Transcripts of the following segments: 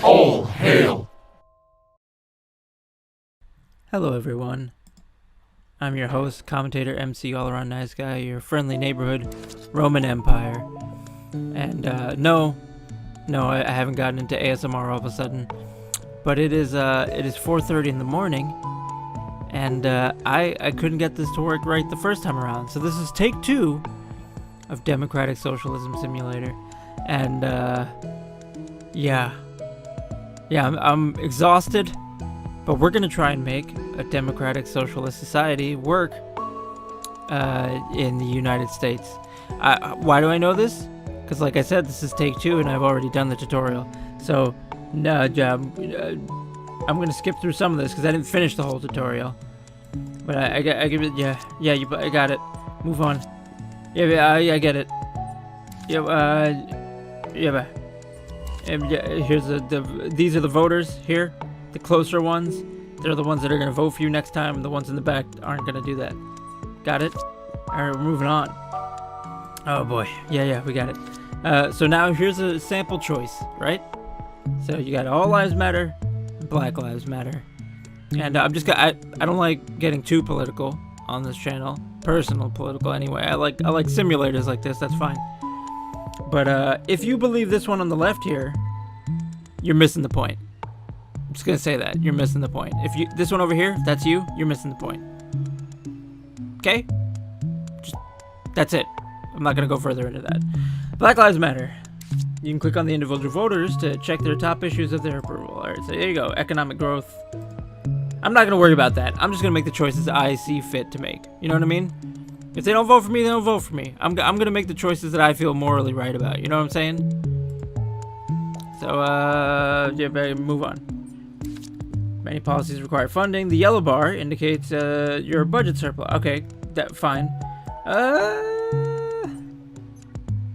All hail! Hello everyone, I'm your host, commentator, MC, all-around nice guy, your friendly neighborhood Roman Empire. And no, I haven't gotten into ASMR all of a sudden, but it is 4:30 in the morning, and I couldn't get this to work right the first time around. So this is take 2 of Democratic Socialism Simulator, and I'm exhausted. But we're going to try and make a democratic socialist society work in the United States. Why do I know this? Because like I said, this is take 2 and I've already done the tutorial. So I'm going to skip through some of this because I didn't finish the whole tutorial. But I give it, I got it. Move on. I get it. Here's these are the voters here. The closer ones, they're the ones that are going to vote for you next time, and the ones in the back aren't going to do that. Got it? Alright, we're moving on. Oh boy. Yeah, we got it. So now here's a sample choice, right? So you got All Lives Matter, Black Lives Matter. And I don't like getting too political on this channel. Personal political anyway. I like simulators like this, that's fine. But if you believe this one on the left here, you're missing the point. I'm just gonna say that you're missing the point. If this one over here, if that's you, you're missing the point. Okay? That's it. I'm not gonna go further into that. Black Lives Matter. You can click on the individual voters to check their top issues of their approval. All right, so there you go. Economic growth. I'm not gonna worry about that. I'm just gonna make the choices I see fit to make. You know what I mean? If they don't vote for me, they don't vote for me. I'm gonna make the choices that I feel morally right about. You know what I'm saying? So move on. Many policies require funding. The yellow bar indicates your budget surplus. Okay, fine.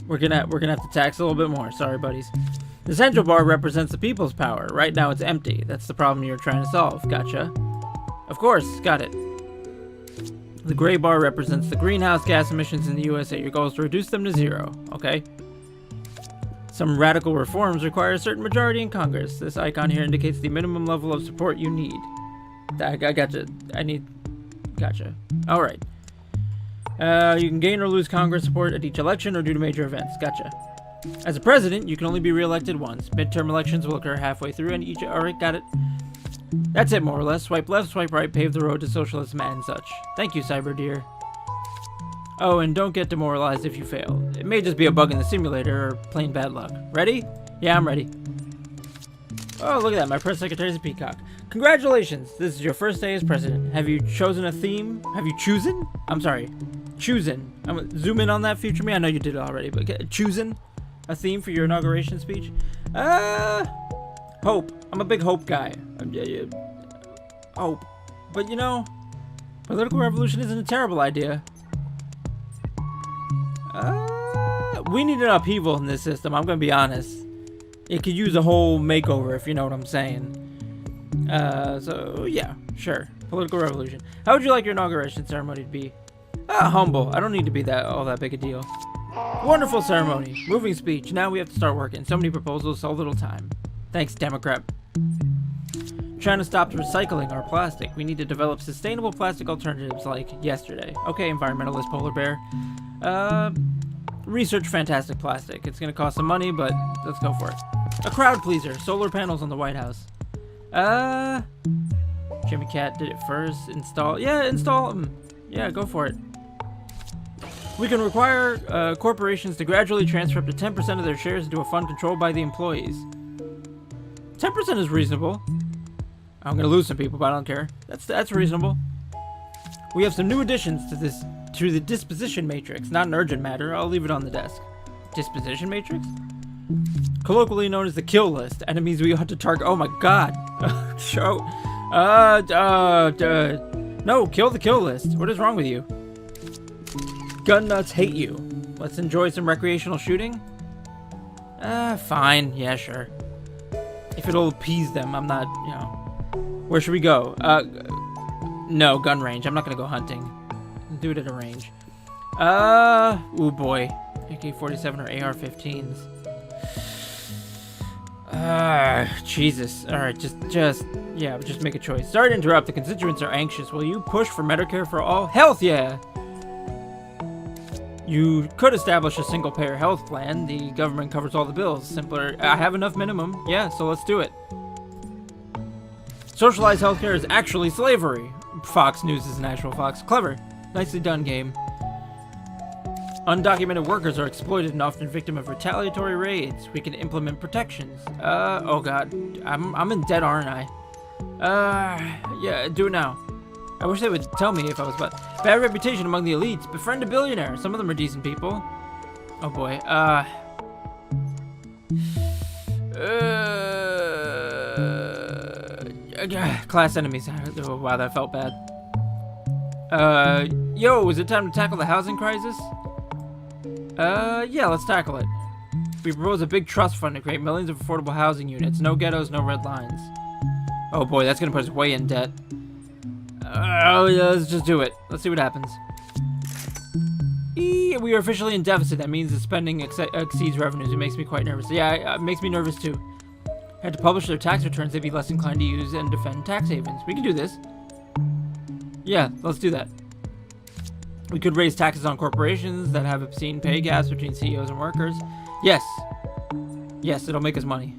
We're gonna have to tax a little bit more. Sorry, buddies. The central bar represents the people's power. Right now, it's empty. That's the problem you're trying to solve. Gotcha. Of course, got it. The gray bar represents the greenhouse gas emissions in the USA. Your goal is to reduce them to 0. Okay. Some radical reforms require a certain majority in Congress. This icon here indicates the minimum level of support you need. I gotcha. Gotcha. All right. You can gain or lose Congress support at each election or due to major events. Gotcha. As a president, you can only be reelected once. Midterm elections will occur halfway through and each... All right, got it. That's it, more or less. Swipe left, swipe right, pave the road to socialism and such. Thank you, Cyber Deer. Oh, and don't get demoralized if you fail. It may just be a bug in the simulator or plain bad luck. Ready? Yeah, I'm ready. Oh, look at that. My press secretary's a peacock. Congratulations. This is your first day as president. Have you chosen a theme? Have you chosen? I'm sorry. Chosen. I'm gonna zoom in on that, future me. I know you did it already, but chosen a theme for your inauguration speech? Hope. I'm a big hope guy. Hope. But you know, political revolution isn't a terrible idea. We need an upheaval in this system, I'm gonna be honest. It could use a whole makeover, if you know what I'm saying. So yeah, sure. Political revolution. How would you like your inauguration ceremony to be? Humble. I don't need to be all that big a deal. Wonderful ceremony. Moving speech. Now we have to start working. So many proposals, so little time. Thanks, Democrat. Trying to stop recycling our plastic. We need to develop sustainable plastic alternatives like yesterday. Okay, environmentalist polar bear. Research fantastic plastic. It's gonna cost some money, but let's go for it. A crowd pleaser. Solar panels on the White House. Jimmy Cat did it first. Install. Yeah, install them. Yeah, go for it. We can require corporations to gradually transfer up to 10% of their shares into a fund controlled by the employees. 10% is reasonable. I'm gonna lose some people, but I don't care. That's reasonable. We have some new additions to the disposition matrix. Not an urgent matter. I'll leave it on the desk. Disposition matrix? Colloquially known as the kill list. Enemies we ought to target. Oh my god. Show. No, kill the kill list. What is wrong with you? Gun nuts hate you. Let's enjoy some recreational shooting. Fine. Yeah, sure. If it'll appease them, I'm not, you know. Where should we go? No, gun range. I'm not gonna go hunting. Do it at a range. Oh boy. AK-47 or AR-15s. Jesus. Alright, yeah, just make a choice. Sorry to interrupt, the constituents are anxious. Will you push for Medicare for all? Health, yeah! You could establish a single-payer health plan. The government covers all the bills. Simpler. I have enough minimum. Yeah, so let's do it. Socialized healthcare is actually slavery. Fox News is an actual Fox. Clever. Nicely done, game. Undocumented workers are exploited and often victim of retaliatory raids. We can implement protections. Oh god. I'm in debt, aren't I? Yeah, do it now. I wish they would tell me if I was bad reputation among the elites. Befriend a billionaire. Some of them are decent people. Oh boy. Class enemies. Oh, wow, that felt bad. Yo, is it time to tackle the housing crisis? Yeah, let's tackle it. We propose a big trust fund to create millions of affordable housing units. No ghettos, no red lines. Oh boy, that's gonna put us way in debt. Oh yeah, let's just do it. Let's see what happens. We are officially in deficit. That means the spending exceeds revenues. It makes me quite nervous. Yeah, it makes me nervous too. Had to publish their tax returns, they'd be less inclined to use and defend tax havens. We can do this. Yeah, let's do that. We could raise taxes on corporations that have obscene pay gaps between CEOs and workers. Yes. Yes, it'll make us money.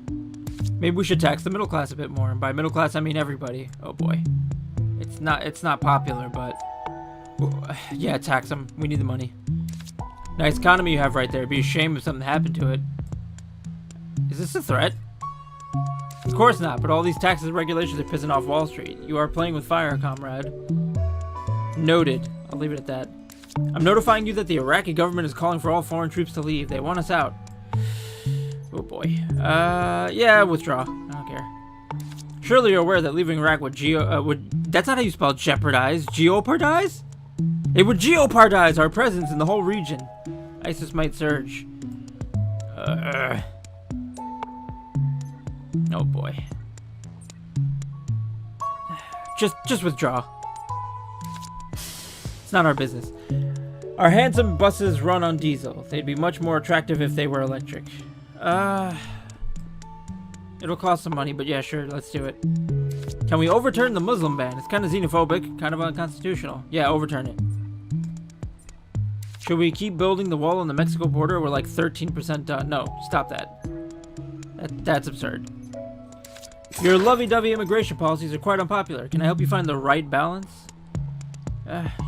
Maybe we should tax the middle class a bit more. And by middle class, I mean everybody. Oh boy. It's not popular, but yeah, tax them. We need the money. Nice economy you have right there. It'd be a shame if something happened to it. Is this a threat? Of course not, but all these taxes and regulations are pissing off Wall Street. You are playing with fire, comrade. Noted. I'll leave it at that. I'm notifying you that the Iraqi government is calling for all foreign troops to leave. They want us out. Oh boy. Yeah, withdraw. I don't care. Surely you're aware that leaving Iraq would that's not how you spell jeopardize. Jeopardize? It would jeopardize our presence in the whole region. ISIS might surge. Oh boy. Just withdraw. It's not our business. Our handsome buses run on diesel. They'd be much more attractive if they were electric. It'll cost some money, but yeah, sure, let's do it. Can we overturn the Muslim ban? It's kind of xenophobic, kind of unconstitutional. Yeah, overturn it. Should we keep building the wall on the Mexico border? We're like 13% done. No, stop that. That's absurd. Your lovey-dovey immigration policies are quite unpopular. Can I help you find the right balance?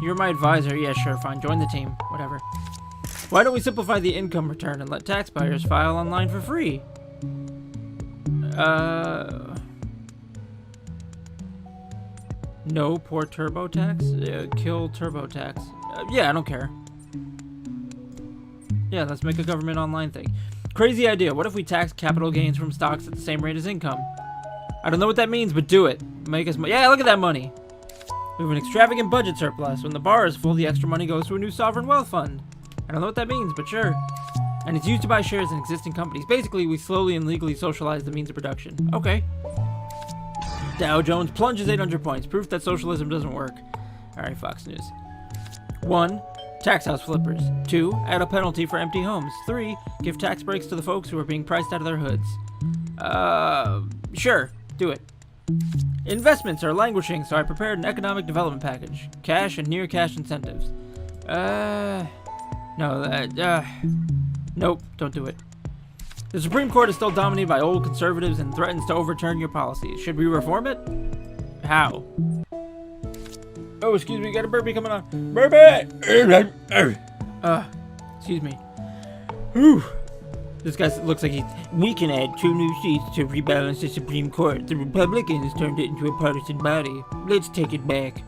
You're my advisor. Yeah, sure, fine. Join the team. Whatever. Why don't we simplify the income return and let taxpayers file online for free? No, poor TurboTax? Kill TurboTax. Yeah, I don't care. Yeah, let's make a government online thing. Crazy idea. What if we tax capital gains from stocks at the same rate as income? I don't know what that means, but do it. Make us yeah, look at that money. We have an extravagant budget surplus. When the bar is full, the extra money goes to a new sovereign wealth fund. I don't know what that means, but sure. And it's used to buy shares in existing companies. Basically, we slowly and legally socialize the means of production. Okay. Dow Jones plunges 800 points. Proof that socialism doesn't work. Alright, Fox News. 1. Tax house flippers. 2. Add a penalty for empty homes. 3. Give tax breaks to the folks who are being priced out of their hoods. Sure. Do it. Investments are languishing, so I prepared an economic development package. Cash and near cash incentives. Nope, don't do it. The Supreme Court is still dominated by old conservatives and threatens to overturn your policies. Should we reform it? How? Oh, excuse me, got a burpee coming on. Burpee! Excuse me. Whew. This guy looks like we can add 2 new seats to rebalance the Supreme Court. The Republicans turned it into a partisan body. Let's take it back.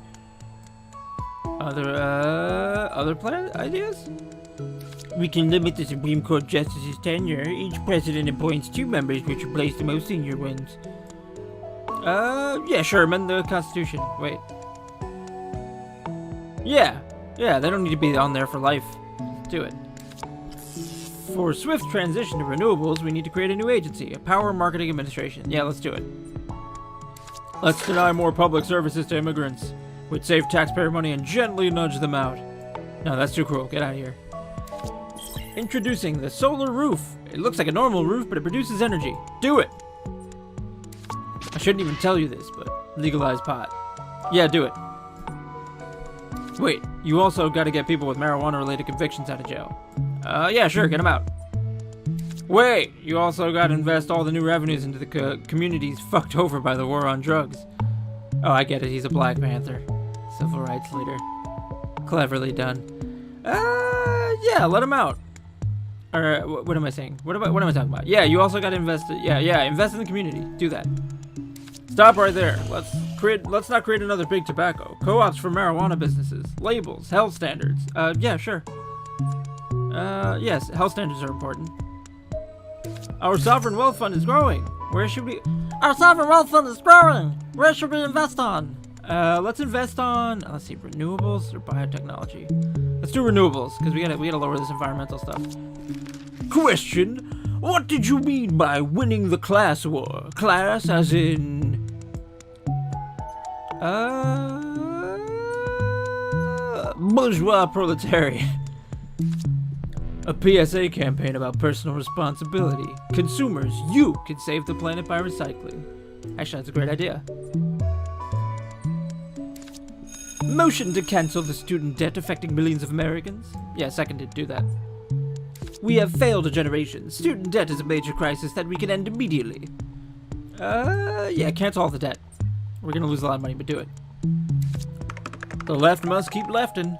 Other plan ideas? We can limit the Supreme Court justices' tenure. Each president appoints 2 members, which replace the most senior ones. Yeah, sure, amend the Constitution. Wait. Yeah, they don't need to be on there for life. Let's do it. For swift transition to renewables, we need to create a new agency, a power marketing administration. Yeah, let's do it. Let's deny more public services to immigrants. We'd save taxpayer money and gently nudge them out. No, that's too cruel. Get out of here. Introducing the solar roof. It looks like a normal roof, but it produces energy. Do it. shouldn't even tell you this, but legalize pot. Yeah, do it. Wait, you also gotta get people with marijuana-related convictions out of jail. Yeah, sure, get them out. Wait, you also gotta invest all the new revenues into the communities fucked over by the war on drugs. Oh, I get it, he's a Black Panther. Civil rights leader. Cleverly done. Yeah, let him out. Or, what am I saying? What am I talking about? Yeah, you also gotta invest, invest in the community. Do that. Stop right there. Let's not create another big tobacco. Co-ops for marijuana businesses. Labels. Health standards. Yeah, sure. Yes, health standards are important. Our sovereign wealth fund is growing. Where should we... Our sovereign wealth fund is growing. Where should we invest on? Let's invest on... Let's see, renewables or biotechnology? Let's do renewables, because we gotta lower this environmental stuff. Question. What did you mean by winning the class war? Class as in... bourgeois proletariat. A PSA campaign about personal responsibility. Consumers, you can save the planet by recycling. Actually, that's a great idea. Motion to cancel the student debt affecting millions of Americans. Yeah, seconded, do that. We have failed a generation. Student debt is a major crisis that we can end immediately. Yeah, cancel all the debt. We're gonna lose a lot of money, but do it. The left must keep leftin'.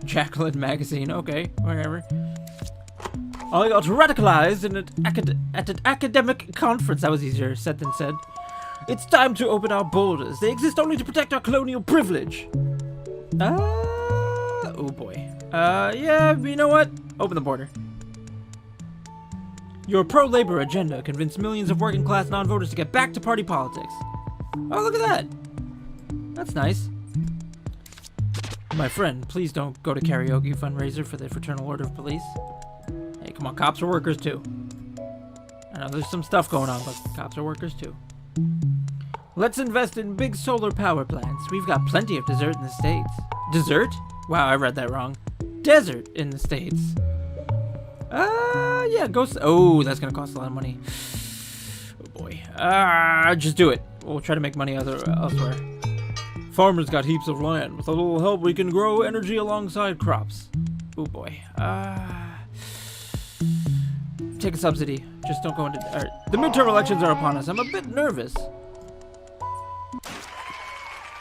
Jacqueline magazine, okay, whatever. I got radicalized at an academic conference. That was easier said than said. It's time to open our borders. They exist only to protect our colonial privilege. Oh boy. Yeah, you know what? Open the border. Your pro-labor agenda convinced millions of working-class non-voters to get back to party politics. Oh, look at that. That's nice. My friend, please don't go to karaoke fundraiser for the Fraternal Order of Police. Hey, come on, cops are workers too. I know there's some stuff going on, but cops are workers too. Let's invest in big solar power plants. We've got plenty of desert in the States. Dessert? Wow, I read that wrong. Desert in the States. Yeah, go. Oh, that's gonna cost a lot of money. Oh boy. Just do it. We'll try to make money elsewhere. Farmers got heaps of land. With a little help, we can grow energy alongside crops. Oh boy. Take a subsidy. Just don't go into... the midterm elections are upon us. I'm a bit nervous.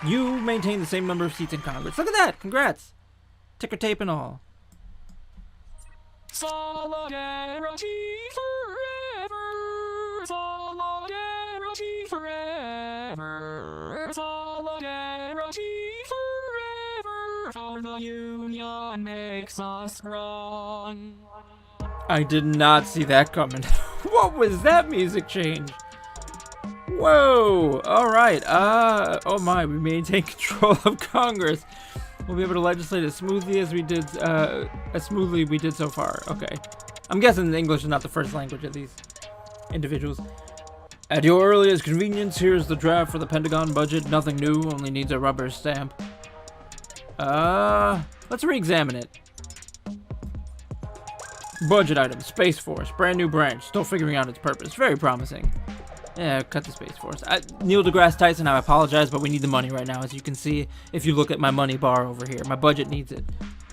You maintain the same number of seats in Congress. Look at that! Congrats! Ticker tape and all. Solidarity forever. Solidarity forever. Solidarity forever. For the union makes us strong. I did not see that coming. What was that music change? Whoa! Alright, oh my, we maintain control of Congress. We'll be able to legislate as smoothly as we did so far. Okay. I'm guessing English is not the first language of these individuals. At your earliest convenience, here's the draft for the Pentagon budget. Nothing new, only needs a rubber stamp. Let's re-examine it. Budget item, Space Force, brand new branch, still figuring out its purpose. Very promising. Yeah, cut the Space Force. Neil deGrasse Tyson, I apologize, but we need the money right now, as you can see if you look at my money bar over here. My budget needs it.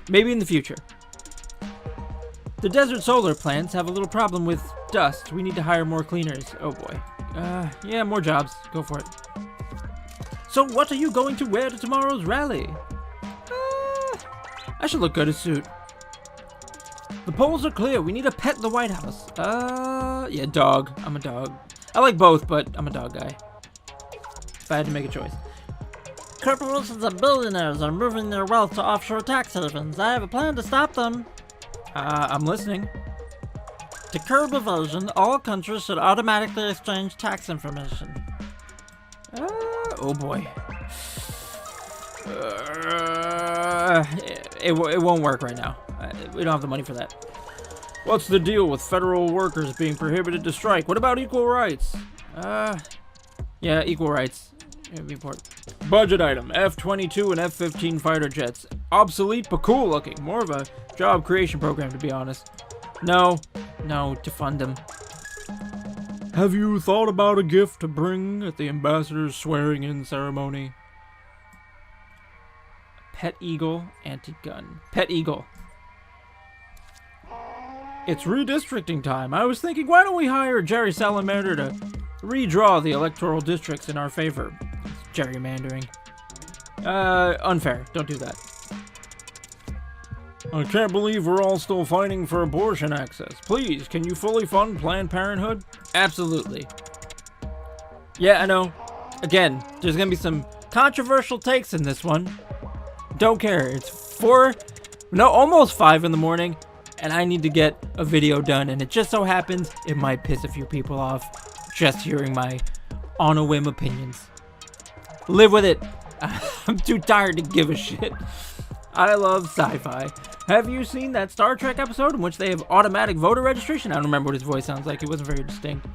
Maybe in the future. The desert solar plants have a little problem with dust. We need to hire more cleaners. Oh boy. Yeah, more jobs. Go for it. So what are you going to wear to tomorrow's rally? I should look good in a suit. The polls are clear. We need a pet in the White House. Yeah, dog. I'm a dog. I like both, but I'm a dog guy. If I had to make a choice. Corporations and billionaires are moving their wealth to offshore tax havens. I have a plan to stop them. I'm listening. To curb evasion, all countries should automatically exchange tax information. Oh boy. It won't work right now. We don't have the money for that. What's the deal with federal workers being prohibited to strike? What about equal rights? Yeah, equal rights. It'd be important. Budget item, F-22 and F-15 fighter jets. Obsolete but cool looking. More of a job creation program, to be honest. No, to fund them. Have you thought about a gift to bring at the ambassador's swearing-in ceremony? Pet eagle, anti-gun. Pet eagle. It's redistricting time. I was thinking, why don't we hire Jerry Salamander to redraw the electoral districts in our favor? It's gerrymandering. Unfair. Don't do that. I can't believe we're all still fighting for abortion access. Please, can you fully fund Planned Parenthood? Absolutely. Yeah, I know. Again, there's gonna be some controversial takes in this one. Don't care. It's almost 5 in the morning, and I need to get a video done, and it just so happens it might piss a few people off just hearing my on a whim opinions. Live with it. I'm too tired to give a shit. I love sci-fi. Have you seen that Star Trek episode in which they have automatic voter registration? I don't remember what his voice sounds like. It wasn't very distinct.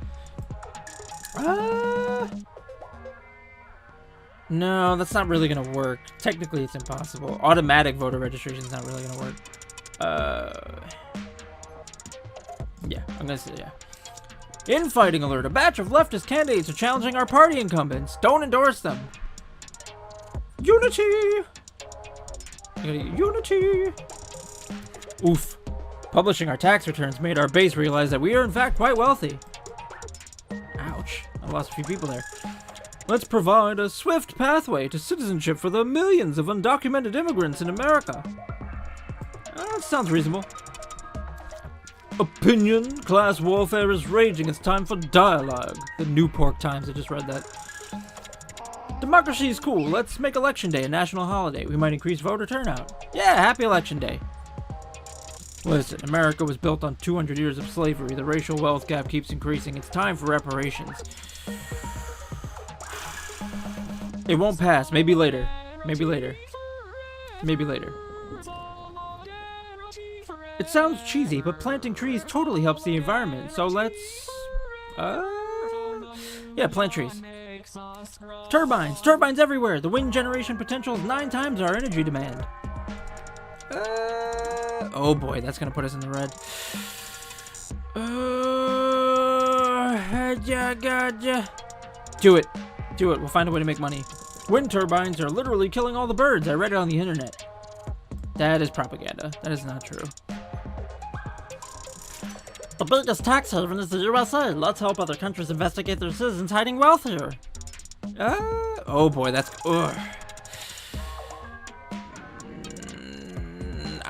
No, that's not really gonna work. Technically, it's impossible. Automatic voter registration is not really gonna work. Yeah, I'm gonna say yeah. Infighting alert. A batch of leftist candidates are challenging our party incumbents. Don't endorse them. Unity! Unity! Oof. Publishing our tax returns made our base realize that we are in fact quite wealthy. Ouch. I lost a few people there. Let's provide a swift pathway to citizenship for the millions of undocumented immigrants in America. That sounds reasonable. Opinion. Class warfare is raging. It's time for dialogue. The Newport Times. I just read that. Democracy is cool. Let's make Election Day a national holiday. We might increase voter turnout. Yeah, happy Election Day. Listen, America was built on 200 years of slavery. The racial wealth gap keeps increasing. It's time for reparations. It won't pass. Maybe later. Maybe later. Maybe later. It sounds cheesy, but planting trees totally helps the environment. So let's... yeah, plant trees. Turbines! Turbines everywhere! The wind generation potential is 9 times our energy demand. Oh boy, that's gonna put us in the red. Do it. Do it. We'll find a way to make money. Wind turbines are literally killing all the birds. I read it on the internet. That is propaganda. That is not true. The biggest tax haven is the USA. Let's help other countries investigate their citizens hiding wealth here. Oh boy, that's... Ugh.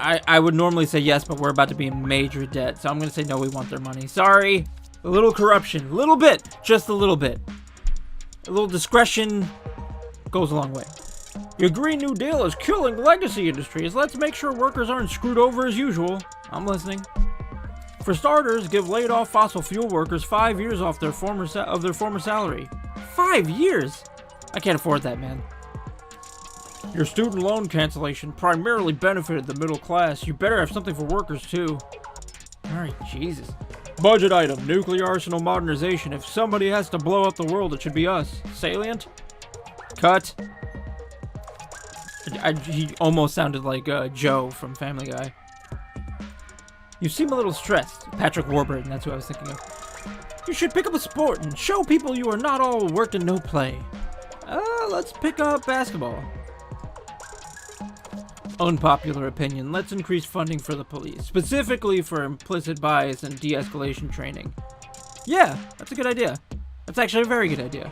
I would normally say yes, but we're about to be in major debt, so I'm going to say no, we want their money. Sorry. A little corruption. A little bit. Just a little bit. A little discretion goes a long way. Your Green New Deal is killing legacy industries. Let's make sure workers aren't screwed over as usual. I'm listening. For starters, give laid-off fossil fuel workers 5 years off their former salary. 5 years? I can't afford that, man. Your student loan cancellation primarily benefited the middle class. You better have something for workers, too. Alright, Jesus. Budget item, nuclear arsenal modernization. If somebody has to blow up the world, it should be us. Salient? Cut. He almost sounded like Joe from Family Guy. You seem a little stressed. Patrick Warburton, that's who I was thinking of. You should pick up a sport and show people you are not all work and no play. Let's pick up basketball. Unpopular opinion. Let's increase funding for the police, specifically for implicit bias and de-escalation training. Yeah, that's a good idea. That's actually a very good idea.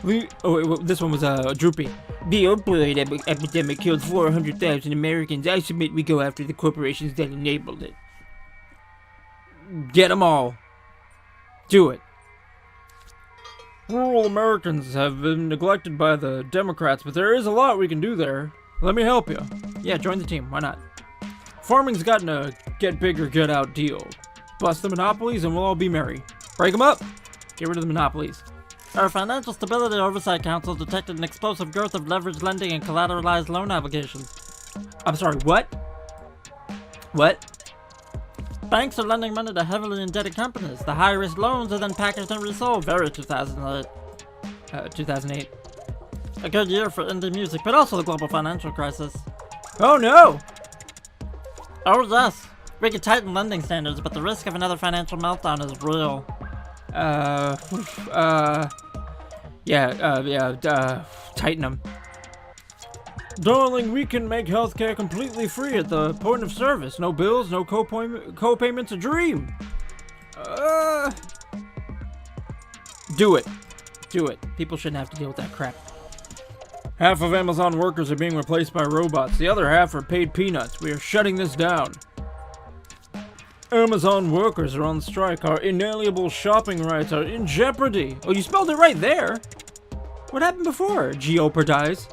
This one was Droopy. The opioid epidemic killed 400,000 Americans. I submit we go after the corporations that enabled it. Get them all. Do it. Rural Americans have been neglected by the Democrats, but there is a lot we can do there. Let me help you. Yeah, join the team. Why not? Farming's gotten a get big or get out deal. Bust the monopolies and we'll all be merry. Break them up. Get rid of the monopolies. Our Financial Stability Oversight Council detected an explosive growth of leveraged lending and collateralized loan obligations. I'm sorry, what? What? Banks are lending money to heavily indebted companies. The high-risk loans are then packaged and resold. Very 2008. A good year for indie music, but also the global financial crisis. Oh no! Oh yes. We can tighten lending standards, but the risk of another financial meltdown is real. Tighten them. Darling, we can make healthcare completely free at the point of service. No bills, no co-payments, a dream. Do it. Do it. People shouldn't have to deal with that crap. Half of Amazon workers are being replaced by robots. The other half are paid peanuts. We are shutting this down. Amazon workers are on strike. Our inalienable shopping rights are in jeopardy. Oh, you spelled it right there. What happened before? Jeopardize.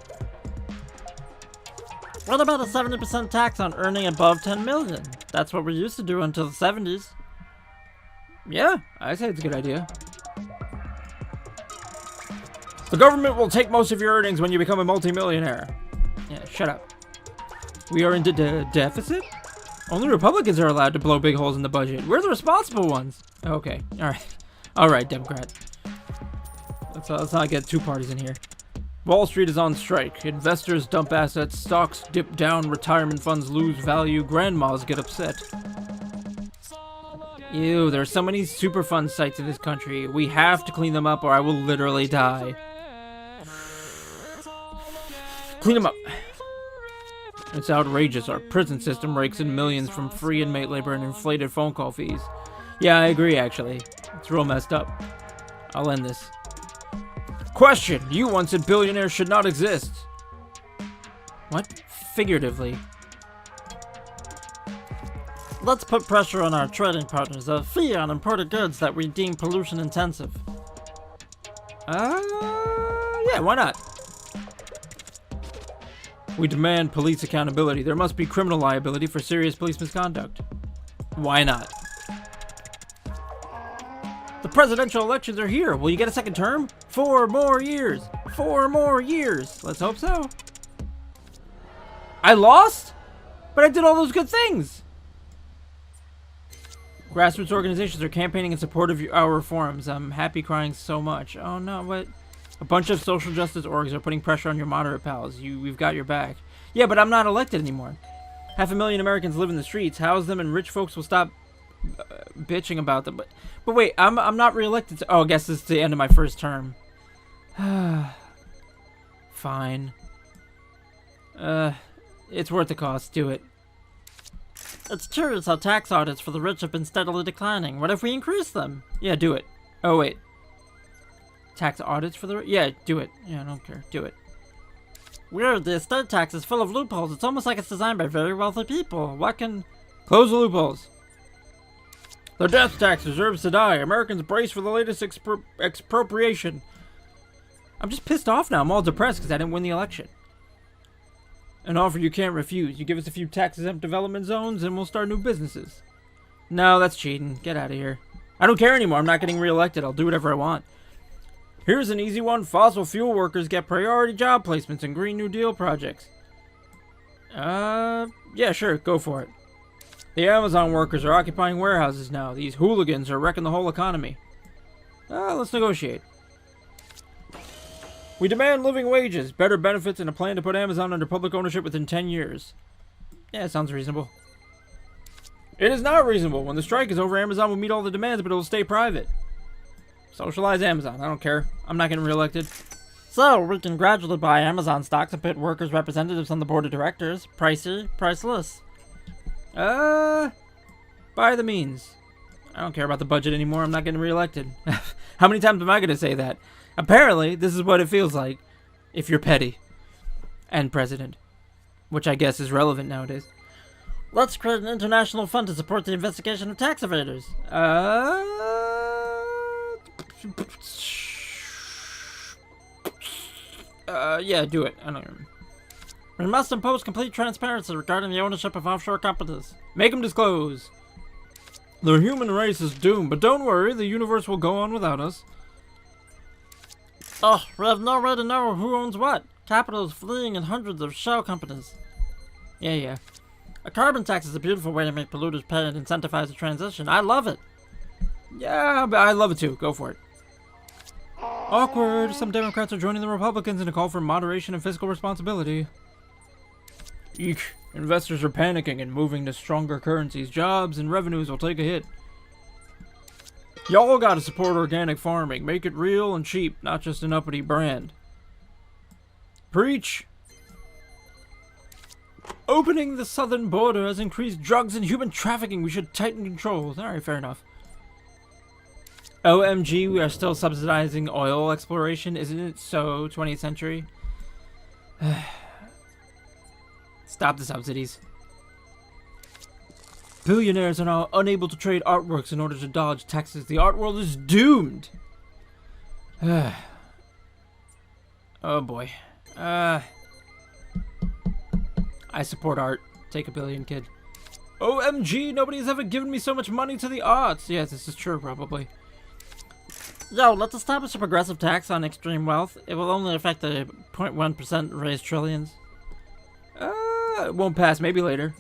What about a 70% tax on earning above 10 million? That's what we used to do until the 70s. Yeah, I say it's a good idea. The government will take most of your earnings when you become a multimillionaire. Yeah, shut up. We are into deficit? Only Republicans are allowed to blow big holes in the budget. We're the responsible ones. Okay, alright. Alright, Democrat. Let's not get two parties in here. Wall Street is on strike. Investors dump assets, stocks dip down, retirement funds lose value, grandmas get upset. Ew, there are so many Superfund sites in this country. We have to clean them up or I will literally die. Clean them up. It's outrageous. Our prison system rakes in millions from free inmate labor and inflated phone call fees. Yeah, I agree, actually. It's real messed up. I'll end this. Question! You once said billionaires should not exist. What? Figuratively. Let's put pressure on our trading partners. A fee on imported goods that we deem pollution intensive. Yeah, why not? We demand police accountability. There must be criminal liability for serious police misconduct. Why not? The presidential elections are here. Will you get a second term? 4 more years. 4 more years. Let's hope so. I lost? But I did all those good things. Grassroots organizations are campaigning in support of our reforms. I'm happy crying so much. Oh no, what? A bunch of social justice orgs are putting pressure on your moderate pals. We've got your back. Yeah, but I'm not elected anymore. 500,000 Americans live in the streets. House them and rich folks will stop bitching about them. But wait, I'm not re-elected. Oh, I guess this is the end of my first term. Fine. It's worth the cost. Do it. It's curious how tax audits for the rich have been steadily declining. What if we increase them? Yeah, do it. Oh, wait. Tax audits for the rich? Yeah, do it. Yeah, I don't care. Do it. Weird, the estate tax is full of loopholes. It's almost like it's designed by very wealthy people. What can... Close the loopholes. The death tax deserves to die. Americans brace for the latest expropriation. I'm just pissed off now. I'm all depressed because I didn't win the election. An offer you can't refuse. You give us a few tax-exempt development zones and we'll start new businesses. No, that's cheating. Get out of here. I don't care anymore. I'm not getting reelected. I'll do whatever I want. Here's an easy one. Fossil fuel workers get priority job placements in Green New Deal projects. Yeah, sure. Go for it. The Amazon workers are occupying warehouses now. These hooligans are wrecking the whole economy. Let's negotiate. We demand living wages, better benefits, and a plan to put Amazon under public ownership within 10 years. Yeah, it sounds reasonable. It is not reasonable. When the strike is over, Amazon will meet all the demands, but it will stay private. Socialize Amazon. I don't care. I'm not getting reelected. So, we can gradually buy Amazon stocks and put workers' representatives on the board of directors. Pricey, priceless. By the means. I don't care about the budget anymore. I'm not getting reelected. How many times am I going to say that? Apparently, this is what it feels like if you're petty and president, which I guess is relevant nowadays. Let's create an international fund to support the investigation of tax evaders. Yeah, do it. I don't know. We must impose complete transparency regarding the ownership of offshore companies. Make them disclose. The human race is doomed, but don't worry, the universe will go on without us. Oh, we have no way to know who owns what. Capital is fleeing in hundreds of shell companies. Yeah. A carbon tax is a beautiful way to make polluters pay and incentivize the transition. I love it. Yeah, but I love it too. Go for it. Awkward. Some Democrats are joining the Republicans in a call for moderation and fiscal responsibility. Eek. Investors are panicking and moving to stronger currencies. Jobs and revenues will take a hit. Y'all gotta support organic farming. Make it real and cheap, not just an uppity brand. Preach! Opening the southern border has increased drugs and human trafficking. We should tighten controls. Alright, fair enough. OMG, we are still subsidizing oil exploration. Isn't it so, 20th century? Stop the subsidies. Billionaires are now unable to trade artworks in order to dodge taxes. The art world is doomed. Oh boy. I support art. Take a billion, kid. OMG, nobody's ever given me so much money to the arts. Yes, this is true, probably. Yo, let's establish a progressive tax on extreme wealth. It will only affect the 0.1% raised trillions. It won't pass, maybe later.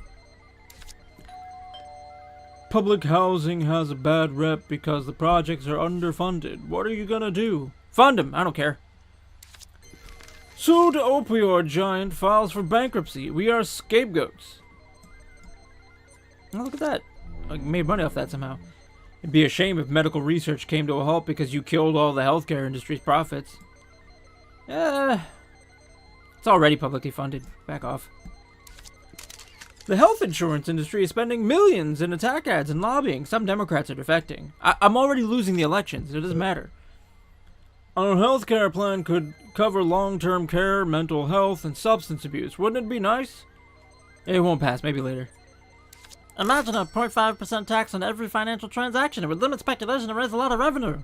Public housing has a bad rep because the projects are underfunded. What are you gonna do? Fund them, I don't care. Zootopia giant files for bankruptcy. We are scapegoats. Oh, look at that. I made money off that somehow. It'd be a shame if medical research came to a halt because you killed all the healthcare industry's profits. It's already publicly funded. Back off. The health insurance industry is spending millions in attack ads and lobbying. Some Democrats are defecting. I'm already losing the elections. It doesn't matter. Our healthcare plan could cover long-term care, mental health, and substance abuse. Wouldn't it be nice? It won't pass. Maybe later. Imagine a 0.5% tax on every financial transaction. It would limit speculation and raise a lot of revenue.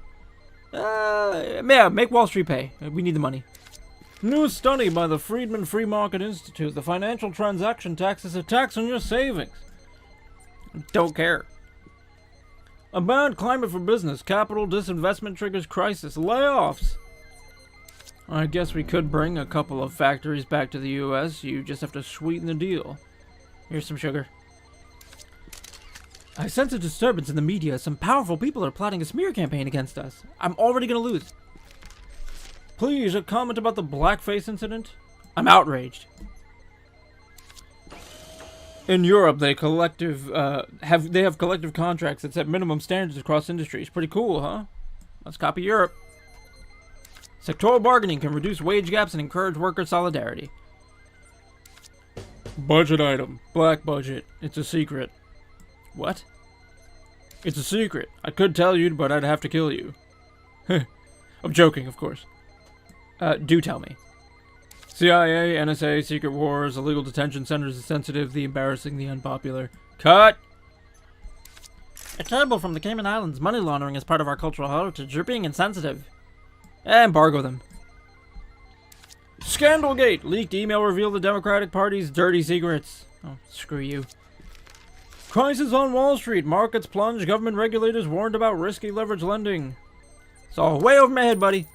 Yeah, make Wall Street pay. We need the money. New study by the Friedman Free Market Institute. The financial transaction tax is a tax on your savings. Don't care. A bad climate for business. Capital disinvestment triggers crisis. Layoffs. I guess we could bring a couple of factories back to the U.S. You just have to sweeten the deal. Here's some sugar. I sense a disturbance in the media. Some powerful people are plotting a smear campaign against us. I'm already gonna lose. Please, a comment about the blackface incident? I'm outraged. In Europe, they have collective contracts that set minimum standards across industries. Pretty cool, huh? Let's copy Europe. Sectoral bargaining can reduce wage gaps and encourage worker solidarity. Budget item. Black budget. It's a secret. What? It's a secret. I could tell you, but I'd have to kill you. I'm joking, of course. Do tell me. CIA, NSA, secret wars, illegal detention centers, the sensitive, the embarrassing, the unpopular. Cut! A cable from the Cayman Islands. Money laundering is part of our cultural heritage. You're being insensitive. Embargo them. Scandalgate! Leaked email revealed the Democratic Party's dirty secrets. Oh, screw you. Crisis on Wall Street. Markets plunge. Government regulators warned about risky leverage lending. It's all way over my head, buddy.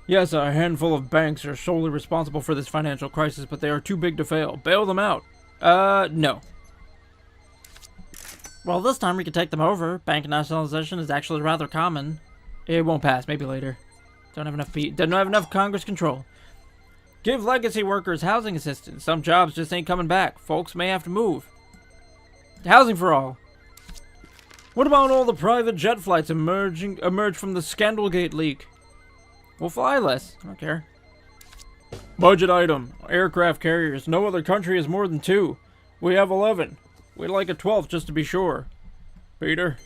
Yes, a handful of banks are solely responsible for this financial crisis, but they are too big to fail. Bail them out. No. Well, this time we can take them over. Bank nationalization is actually rather common. It won't pass. Maybe later. Don't have enough Congress control. Give legacy workers housing assistance. Some jobs just ain't coming back. Folks may have to move. Housing for all. What about all the private jet flights emerge from the Scandalgate leak? We'll fly less. I don't care. Budget item. Aircraft carriers. No other country has more than 2. We have 11. We'd like a 12th just to be sure. Peter?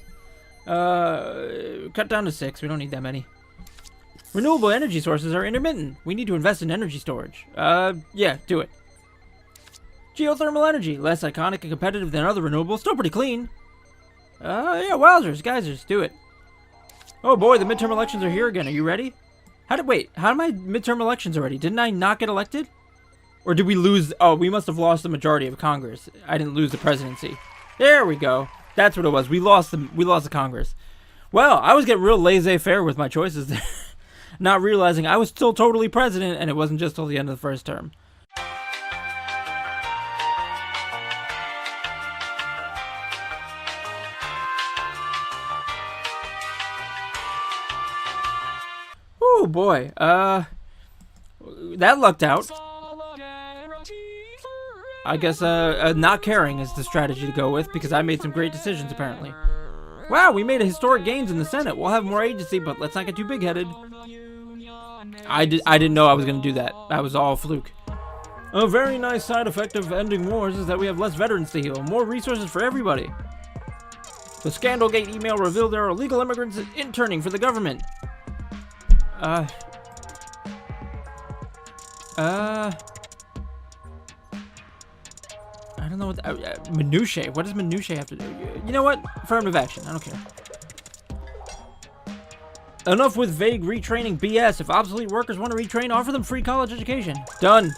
Cut down to 6. We don't need that many. Renewable energy sources are intermittent. We need to invest in energy storage. Yeah, do it. Geothermal energy. Less iconic and competitive than other renewables. Still pretty clean. Yeah, wowzers, geysers. Do it. Oh boy, the midterm elections are here again. Are you ready? Wait, how am I midterm elections already? Didn't I not get elected? Or did we lose? Oh, we must have lost the majority of Congress. I didn't lose the presidency. There we go. That's what it was. We lost the Congress. Well, I was getting real laissez-faire with my choices there. Not realizing I was still totally president, and it wasn't just till the end of the first term. Oh boy, that lucked out. I guess not caring is the strategy to go with, because I made some great decisions apparently. Wow, we made a historic gains in the Senate. We'll have more agency, but let's not get too big-headed. I didn't know I was going to do that. That was all fluke. A very nice side effect of ending wars is that we have less veterans to heal, more resources for everybody. The Scandalgate email revealed there are illegal immigrants interning for the government. I don't know what minutiae. What does minutiae have to do? You know what? Affirmative action. I don't care. Enough with vague retraining BS. If obsolete workers want to retrain, offer them free college education. Done.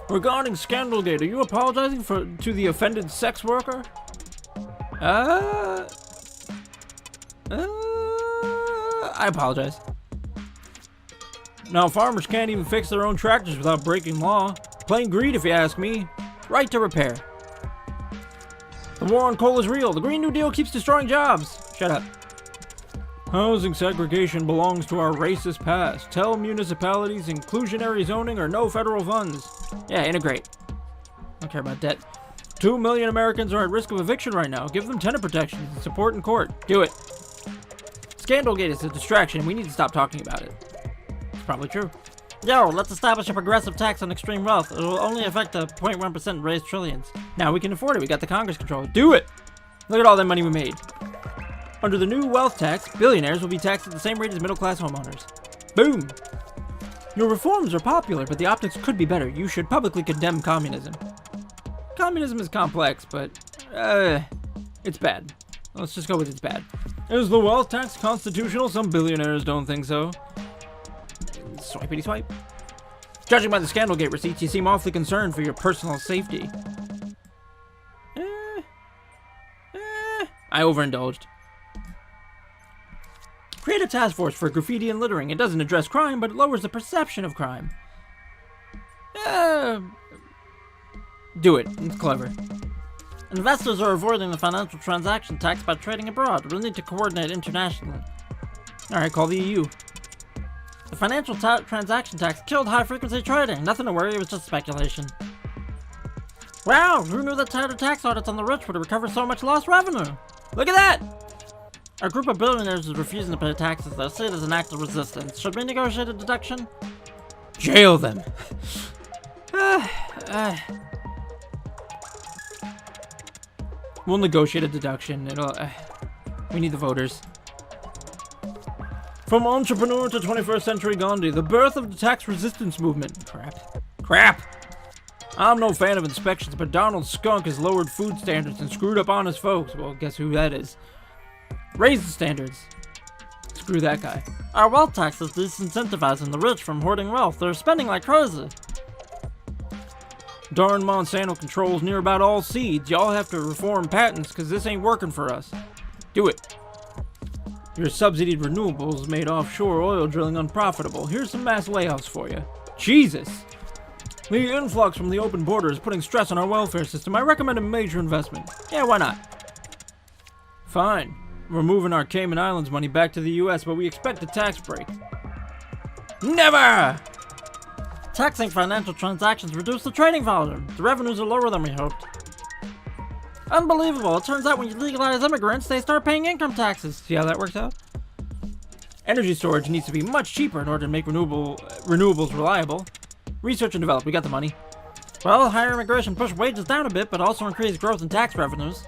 Regarding Scandalgate, are you apologizing to the offended sex worker? I apologize. Now, farmers can't even fix their own tractors without breaking law. Plain greed, if you ask me. Right to repair. The war on coal is real. The Green New Deal keeps destroying jobs. Shut up. Housing segregation belongs to our racist past. Tell municipalities inclusionary zoning or no federal funds. Yeah, integrate. Don't care about debt. 2 million Americans are at risk of eviction right now. Give them tenant protections and support in court. Do it. Scandalgate is a distraction. We need to stop talking about it. It's probably true. Yo, let's establish a progressive tax on extreme wealth. It will only affect the 0.1% raised trillions. Now we can afford it. We got the Congress control. Do it! Look at all that money we made. Under the new wealth tax, billionaires will be taxed at the same rate as middle-class homeowners. Boom! Your reforms are popular, but the optics could be better. You should publicly condemn communism. Communism is complex, but, it's bad. Let's just go with it's bad. Is the wealth tax constitutional? Some billionaires don't think so. Swipity swipe. Judging by the Scandalgate receipts, you seem awfully concerned for your personal safety. I overindulged. Create a task force for graffiti and littering. It doesn't address crime, but it lowers the perception of crime. Do it. It's clever. Investors are avoiding the financial transaction tax by trading abroad. We'll need to coordinate internationally. Alright, call the EU. The financial transaction tax killed high-frequency trading. Nothing to worry, it was just speculation. Wow, who knew that tighter tax audits on the rich would recover so much lost revenue? Look at that! A group of billionaires is refusing to pay taxes. They see it as an act of resistance. Should we negotiate a deduction? Jail them. We'll negotiate a deduction. We need the voters. From entrepreneur to 21st century Gandhi, the birth of the tax resistance movement. Crap. I'm no fan of inspections, but Donald Skunk has lowered food standards and screwed up honest folks. Well, guess who that is? Raise the standards. Screw that guy. Our wealth tax is disincentivizing the rich from hoarding wealth. They're spending like crazy. Darn Monsanto controls near about all seeds. Y'all have to reform patents because this ain't working for us. Do it. Your subsidied renewables made offshore oil drilling unprofitable. Here's some mass layoffs for you. Jesus! The influx from the open border is putting stress on our welfare system. I recommend a major investment. Yeah, why not? Fine. We're moving our Cayman Islands money back to the US, but we expect a tax break. Never! Taxing financial transactions reduce the trading volume. The revenues are lower than we hoped. Unbelievable. It turns out when you legalize immigrants, they start paying income taxes. See how that works out? Energy storage needs to be much cheaper in order to make renewables reliable. Research and develop. We got the money. Well, higher immigration pushed wages down a bit, but also increased growth in tax revenues.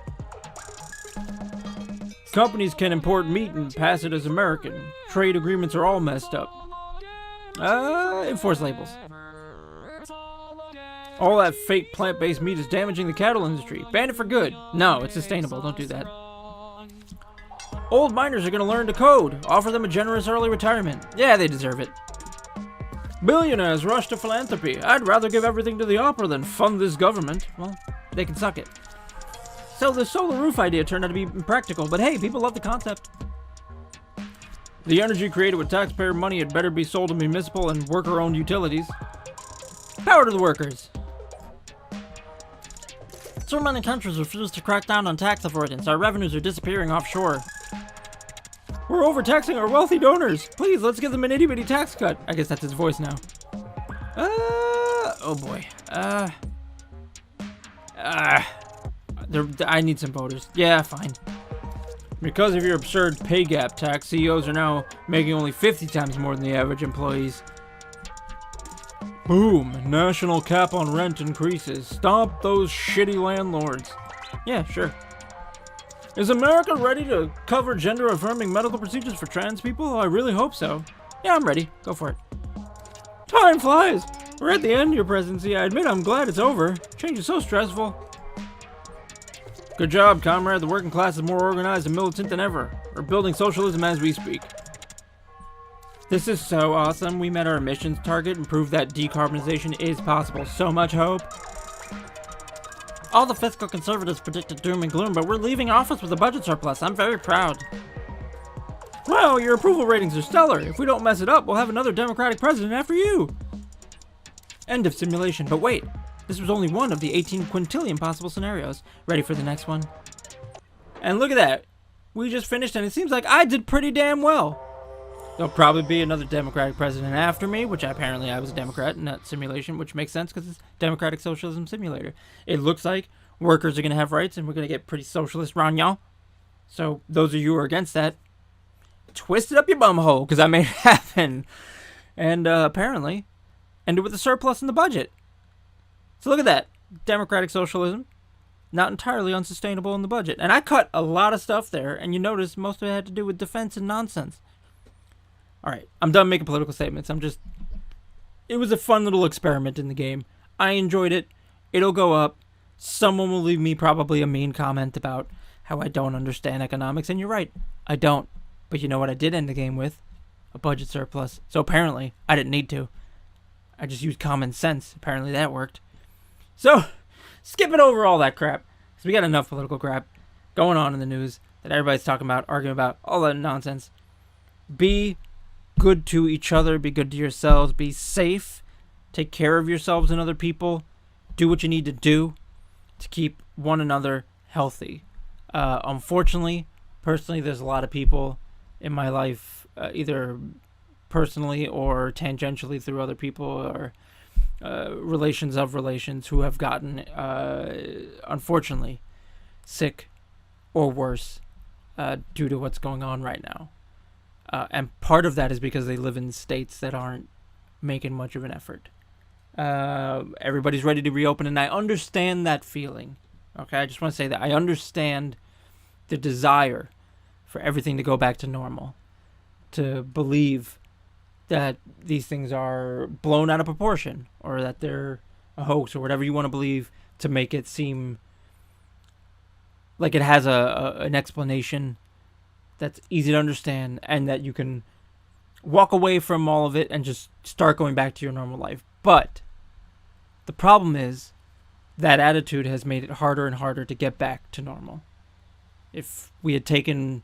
Companies can import meat and pass it as American. Trade agreements are all messed up. Enforce labels. All that fake plant-based meat is damaging the cattle industry. Ban it for good. No, it's sustainable. Don't do that. Old miners are going to learn to code. Offer them a generous early retirement. Yeah, they deserve it. Billionaires rush to philanthropy. I'd rather give everything to the opera than fund this government. Well, they can suck it. So the solar roof idea turned out to be impractical, but hey, people love the concept. The energy created with taxpayer money had better be sold to municipal and worker-owned utilities. Power to the workers. So many countries refuse to crack down on tax avoidance. Our revenues are disappearing offshore. We're overtaxing our wealthy donors. Please, let's give them an itty-bitty tax cut. I guess that's his voice now. Oh boy. I need some voters. Yeah, fine. Because of your absurd pay gap tax, CEOs are now making only 50 times more than the average employees. Boom. National cap on rent increases. Stop those shitty landlords. Yeah, sure. Is America ready to cover gender-affirming medical procedures for trans people? I really hope so. Yeah, I'm ready. Go for it. Time flies. We're at the end of your presidency. I admit I'm glad it's over. Change is so stressful. Good job, comrade. The working class is more organized and militant than ever. We're building socialism as we speak. This is so awesome. We met our emissions target and proved that decarbonization is possible. So much hope. All the fiscal conservatives predicted doom and gloom, but we're leaving office with a budget surplus. I'm very proud. Wow, your approval ratings are stellar. If we don't mess it up, we'll have another Democratic president after you. End of simulation. But wait, this was only one of the 18 quintillion possible scenarios. Ready for the next one? And look at that. We just finished, and it seems like I did pretty damn well. There'll probably be another Democratic president after me, which apparently I was a Democrat in that simulation, which makes sense because it's Democratic Socialism Simulator. It looks like workers are going to have rights, and we're going to get pretty socialist around y'all. So those of you who are against that, twist it up your bumhole, because I made it happen. And apparently ended with a surplus in the budget. So look at that. Democratic socialism, not entirely unsustainable in the budget. And I cut a lot of stuff there, and you notice most of it had to do with defense and nonsense. Alright, I'm done making political statements. It was a fun little experiment in the game. I enjoyed it. It'll go up. Someone will leave me probably a mean comment about how I don't understand economics, and you're right, I don't. But you know what I did end the game with? A budget surplus. So apparently, I didn't need to. I just used common sense. Apparently that worked. So, skipping over all that crap, because we got enough political crap going on in the news that everybody's talking about, arguing about, all that nonsense. Be good to each other, be good to yourselves, be safe, take care of yourselves and other people, do what you need to do to keep one another healthy. Unfortunately, personally, there's a lot of people in my life, either personally or tangentially through other people or relations of relations, who have gotten, unfortunately, sick or worse due to what's going on right now. And part of that is because they live in states that aren't making much of an effort. Everybody's ready to reopen, and I understand that feeling. Okay, I just want to say that I understand the desire for everything to go back to normal, to believe that these things are blown out of proportion, or that they're a hoax, or whatever you want to believe, to make it seem like it has an explanation that's easy to understand, and that you can walk away from all of it and just start going back to your normal life. But the problem is that attitude has made it harder and harder to get back to normal. If we had taken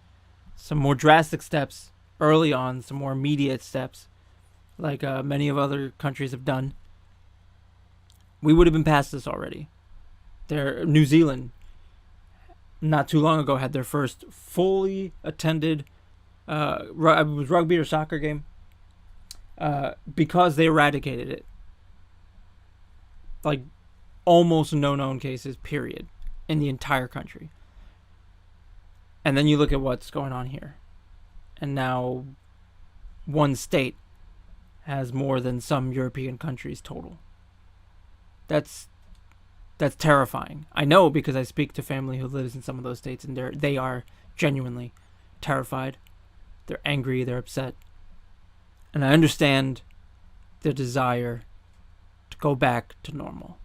some more drastic steps early on, some more immediate steps, like many of other countries have done, we would have been past this already. New Zealand, not too long ago, had their first fully attended it was rugby or soccer game because they eradicated it. Like, almost no known cases, period, in the entire country. And then you look at what's going on here. And now one state has more than some European countries total. That's terrifying. I know, because I speak to family who lives in some of those states, and they are genuinely terrified. They're angry, they're upset. And I understand the desire to go back to normal.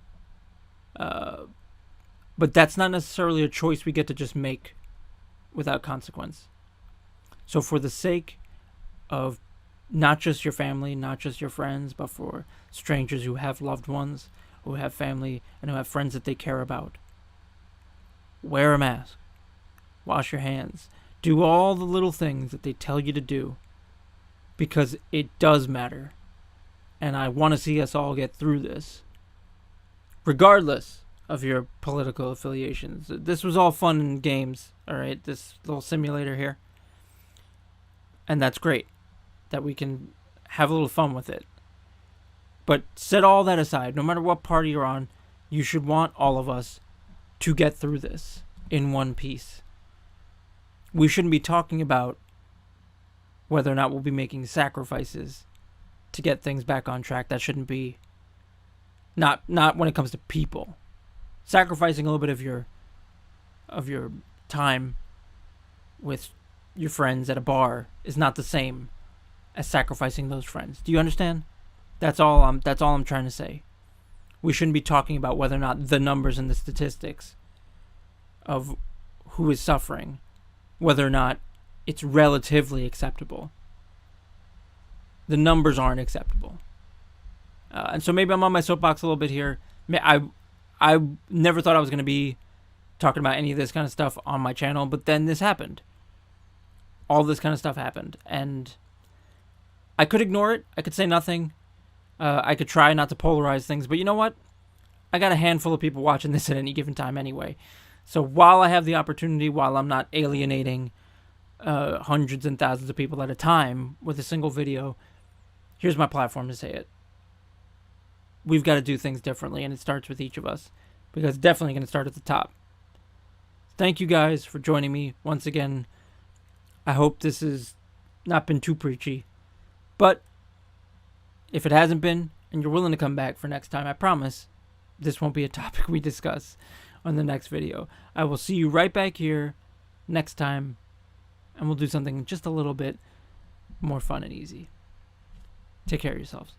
But that's not necessarily a choice we get to just make without consequence. So for the sake of not just your family, not just your friends, but for strangers who have loved ones, who have family, and who have friends that they care about, wear a mask, wash your hands, do all the little things that they tell you to do, because it does matter. And I want to see us all get through this, regardless of your political affiliations. This was all fun and games, alright, this little simulator here. And that's great, that we can have a little fun with it. But set all that aside, no matter what party you're on, you should want all of us to get through this in one piece. we shouldn't be talking about whether or not we'll be making sacrifices to get things back on track. That shouldn't be, not when it comes to people. Sacrificing a little bit of your time with your friends at a bar is not the same as sacrificing those friends. Do you understand? That's all I'm trying to say. We shouldn't be talking about whether or not the numbers and the statistics of who is suffering, whether or not it's relatively acceptable. The numbers aren't acceptable. And so maybe I'm on my soapbox a little bit here. I never thought I was going to be talking about any of this kind of stuff on my channel, but then this happened. All this kind of stuff happened, and I could ignore it. I could say nothing. I could try not to polarize things, but you know what? I got a handful of people watching this at any given time anyway. So while I have the opportunity, while I'm not alienating hundreds and thousands of people at a time with a single video, here's my platform to say it. We've got to do things differently, and it starts with each of us, because it's definitely going to start at the top. Thank you guys for joining me once again. I hope this has not been too preachy, but if it hasn't been, and you're willing to come back for next time, I promise this won't be a topic we discuss on the next video. I will see you right back here next time, and we'll do something just a little bit more fun and easy. Take care of yourselves.